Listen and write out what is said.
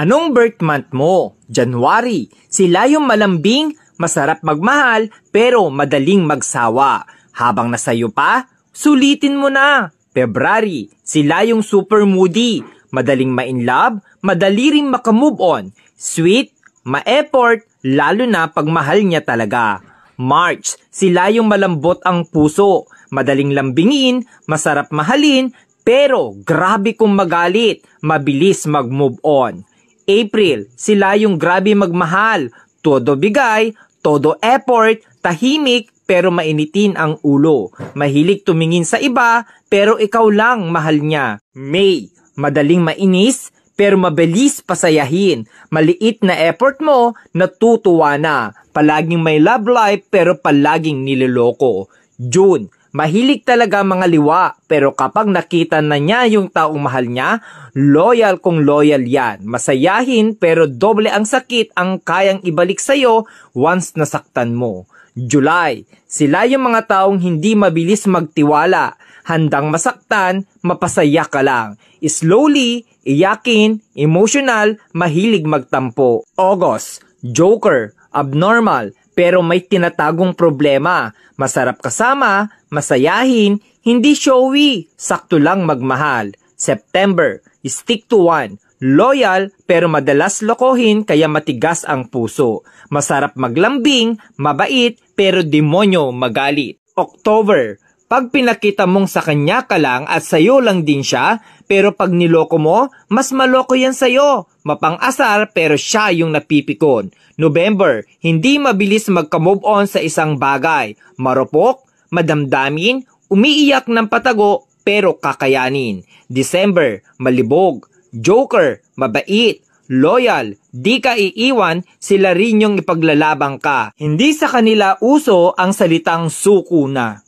Anong birth month mo? January. Sila yung malambing, masarap magmahal, pero madaling magsawa. Habang nasayo pa, sulitin mo na. February. Sila yung super moody, madaling ma-inlove, madali ring makamove on. Sweet, ma-effort, lalo na pag mahal niya talaga. March. Sila yung malambot ang puso, madaling lambingin, masarap mahalin, pero grabe kung magalit, mabilis mag-move on. April, sila yung grabe magmahal, todo bigay, todo effort, tahimik, pero mainitin ang ulo. Mahilig tumingin sa iba, pero ikaw lang mahal niya. May, madaling mainis, pero mabilis pasayahin. Maliit na effort mo, natutuwa na. Palaging may love life, pero palaging niloloko. June, mahilig talaga mga liwa, pero kapag nakita na niya yung taong mahal niya, loyal kung loyal yan. Masayahin pero doble ang sakit ang kayang ibalik sa'yo once nasaktan mo. July, sila yung mga taong hindi mabilis magtiwala, handang masaktan, mapasaya ka lang. Slowly, iyakin, emotional, mahilig magtampo. August, joker, abnormal, pero may tinatagong problema. Masarap kasama, masayahin, hindi showy, sakto lang magmahal. September, stick to one, loyal pero madalas lokohin kaya matigas ang puso. Masarap maglambing, mabait pero demonyo magalit. October, pag pinakita mong sa kanya ka lang at sayo lang din siya, pero pag niloko mo, mas maloko yan sayo. Mapang-asar pero siya yung napipikon. November, hindi mabilis magka-move on sa isang bagay. Marupok, madamdamin, umiiyak ng patago pero kakayanin. December, malibog, joker, mabait, loyal, di ka iiwan, sila rin yung ipaglalabang ka. Hindi sa kanila uso ang salitang suko na.